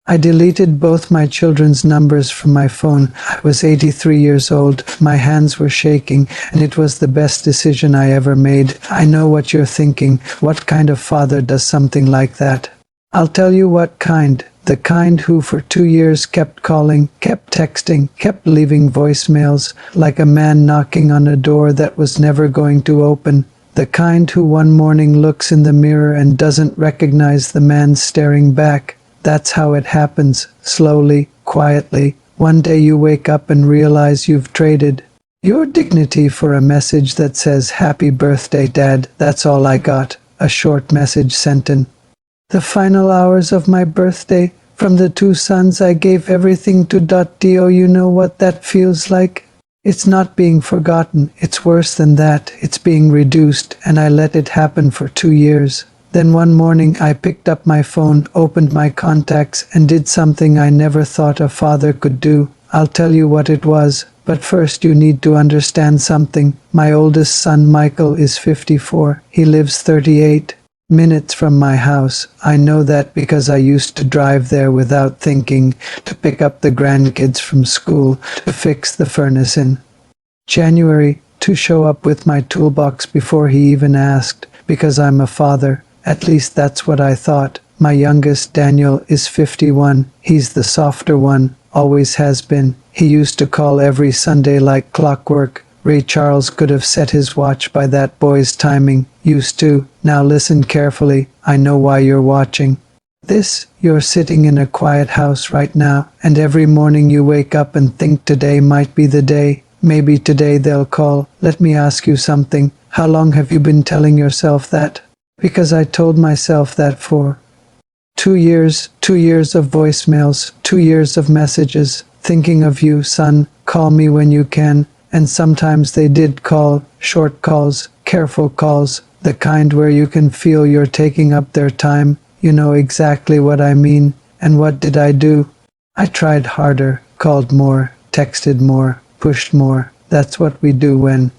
I deleted both my children's numbers from my phone. I was 83 years old. My hands were shaking, and it was the best decision I ever made. I know what you're thinking. What kind of father does something like that? I'll tell you what kind. The kind who for 2 years kept calling, kept texting, kept leaving voicemails, like a man knocking on a door that was never going to open. The kind who one morning looks in the mirror and doesn't recognize the man staring back. That's how it happens, slowly, quietly. One day you wake up and realize you've traded your dignity for a message that says, "Happy birthday, Dad." That's all I got. A short message sent in the final hours of my birthday. From the 2 sons I gave everything to. Do you know what that feels like? It's not being forgotten. It's worse than that. It's being reduced, and I let it happen for 2 years. Then one morning I picked up my phone, opened my contacts, and did something I never thought a father could do. I'll tell you what it was, but first you need to understand something. My oldest son, Michael, is 54. He lives 38 minutes from my house. I know that because I used to drive there without thinking, to pick up the grandkids from school, to fix the furnace in January, to show up with my toolbox before he even asked, because I'm a father. At least that's what I thought. My youngest, Daniel, is 51. He's the softer one, always has been. He used to call every Sunday like clockwork. Ray Charles could have set his watch by that boy's timing. Used to. Now listen carefully. I know why you're watching this. You're sitting in a quiet house right now, and every morning you wake up and think today might be the day. Maybe today they'll call. Let me ask you something. How long have you been telling yourself that? Because I told myself that for 2 years, 2 years of voicemails, 2 years of messages, thinking of you, son, call me when you can. And sometimes they did call, short calls, careful calls, the kind where you can feel you're taking up their time. You know exactly what I mean. And what did I do? I tried harder, called more, texted more, pushed more. That's what we do when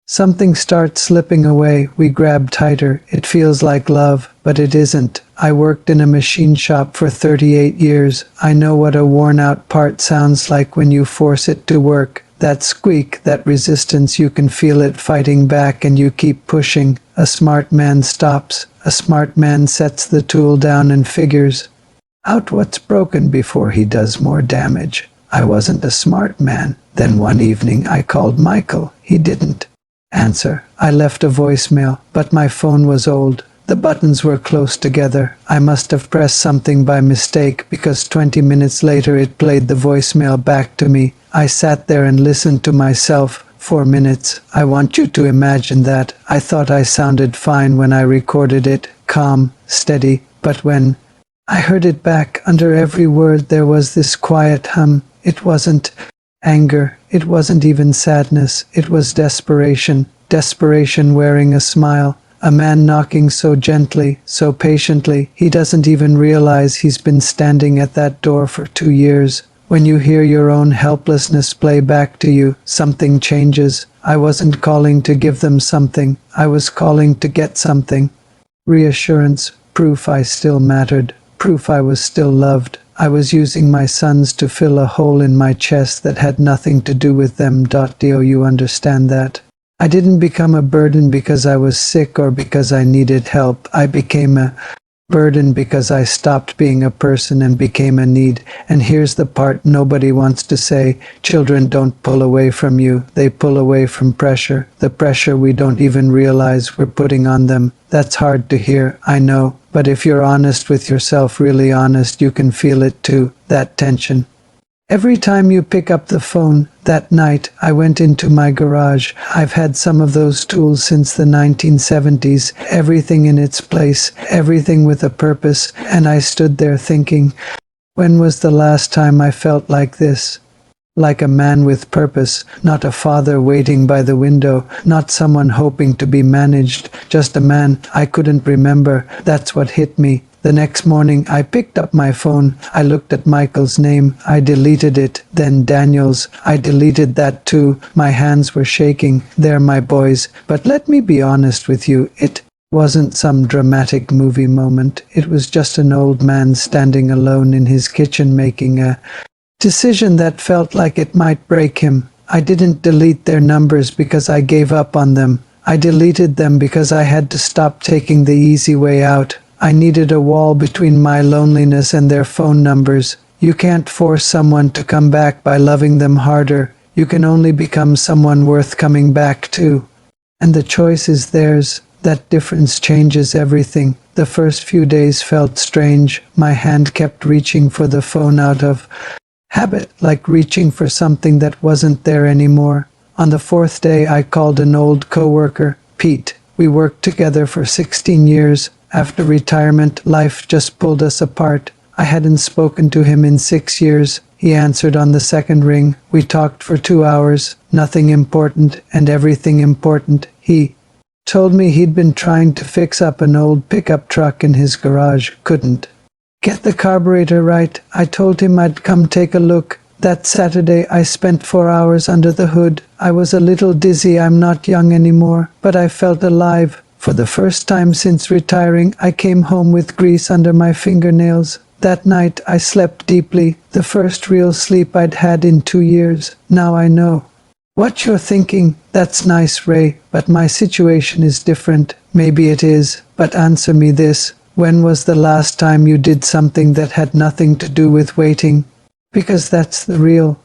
something starts slipping away. We grab tighter. It feels like love, but it isn't. I worked in a machine shop for 38 years. I know what a worn-out part sounds like when you force it to work. That squeak, that resistance, you can feel it fighting back, and you keep pushing. A smart man stops. A smart man sets the tool down and figures out what's broken before he does more damage. I wasn't a smart man. Then one evening I called Michael. He didn't answer. I left a voicemail, but my phone was old. The buttons were close together. I must have pressed something by mistake, because 20 minutes later it played the voicemail back to me. I sat there and listened to myself. 4 minutes. I want you to imagine that. I thought I sounded fine when I recorded it, calm, steady, but when I heard it back, under every word there was this quiet hum. It wasn't anger. It wasn't even sadness. It was desperation. Desperation wearing a smile. A man knocking so gently, so patiently, he doesn't even realize he's been standing at that door for 2 years. When you hear your own helplessness play back to you, something changes. I wasn't calling to give them something. I was calling to get something. Reassurance, proof I still mattered, proof I was still loved. I was using my sons to fill a hole in my chest that had nothing to do with them. Do you understand that? I didn't become a burden because I was sick or because I needed help. I became a burden because I stopped being a person and became a need. And here's the part nobody wants to say. Children don't pull away from you. They pull away from pressure. The pressure we don't even realize we're putting on them. That's hard to hear, I know. But if you're honest with yourself, really honest, you can feel it too, that tension. Every time you pick up the phone, that night I went into my garage. I've had some of those tools since the 1970s, everything in its place, everything with a purpose, and I stood there thinking, when was the last time I felt like this? Like a man with purpose, not a father waiting by the window, not someone hoping to be managed, just a man. I couldn't remember. That's what hit me. The next morning I picked up my phone. I looked at Michael's name. I deleted it. Then Daniel's. I deleted that too. My hands were shaking. They're my boys. But let me be honest with you. It Wasn't some dramatic movie moment. It was just an old man standing alone in his kitchen making a decision that felt like it might break him. I didn't delete their numbers because I gave up on them. I deleted them because I had to stop taking the easy way out. I needed a wall between my loneliness and their phone numbers. You can't force someone to come back by loving them harder. You can only become someone worth coming back to. And the choice is theirs. That difference changes everything. The first few days felt strange. My hand kept reaching for the phone out of habit, like reaching for something that wasn't there anymore. On the fourth day, I called an old coworker, Pete. We worked together for 16 years. After retirement, life just pulled us apart. I hadn't spoken to him in 6 years. He answered on the second ring. We talked for 2 hours. Nothing important and everything important. He told me he'd been trying to fix up an old pickup truck in his garage. Couldn't get the carburetor right. I told him I'd come take a look. That Saturday I spent 4 hours under the hood. I was a little dizzy. I'm not young anymore, but I felt alive. For the first time since retiring, I came home with grease under my fingernails. That night I slept deeply, the first real sleep I'd had in 2 years. Now I know what you're thinking. That's nice, Ray, but my situation is different. Maybe it is, but answer me this. When was the last time you did something that had nothing to do with waiting? Because that's the real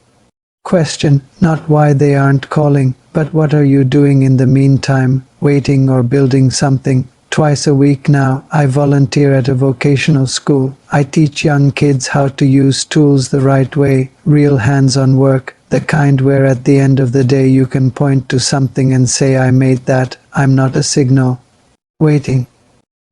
question, not why they aren't calling, but what are you doing in the meantime, waiting or building something? Twice a week now, I volunteer at a vocational school. I teach young kids how to use tools the right way, real hands-on work, the kind where at the end of the day you can point to something and say, I made that. I'm not a signal waiting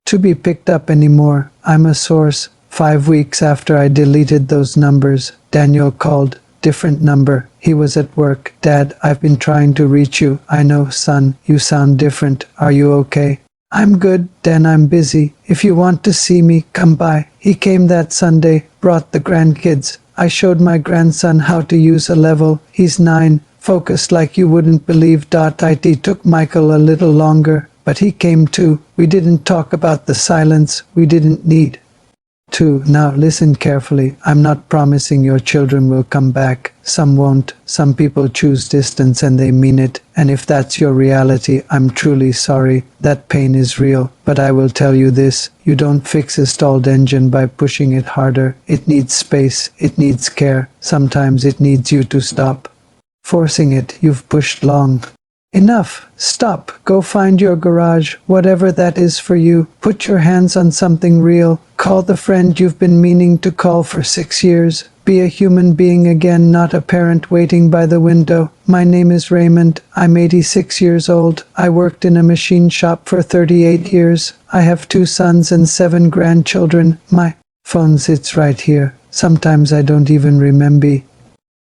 to be picked up anymore. I'm a source. 5 weeks after I deleted those numbers, Daniel called. Different number. He was at work. Dad, I've been trying to reach you. I know, son, you sound different. Are you okay? I'm good, Dan, I'm busy. If you want to see me, come by. He came that Sunday, brought the grandkids. I showed my grandson how to use a level. He's 9, focused like you wouldn't believe. It took Michael a little longer, but he came too. We didn't talk about the silence. We didn't need to. Now listen carefully. I'm not promising your children will come back. Some won't. Some people choose distance and they mean it. And if that's your reality, I'm truly sorry. That pain is real. But I will tell you this. You don't fix a stalled engine by pushing it harder. It needs space. It needs care. Sometimes it needs you to stop forcing it. You've pushed long enough. Stop. Go find your garage, whatever that is for you. Put your hands on something real. Call the friend you've been meaning to call for 6 years. Be a human being again, not a parent waiting by the window. My name is Raymond. I'm 86 years old. I worked in a machine shop for 38 years. I have 2 sons and 7 grandchildren. My phone sits right here. Sometimes I don't even remember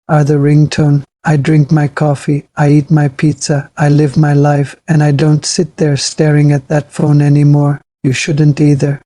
the ringtone. I drink my coffee, I eat my pizza, I live my life, and I don't sit there staring at that phone anymore. You shouldn't either.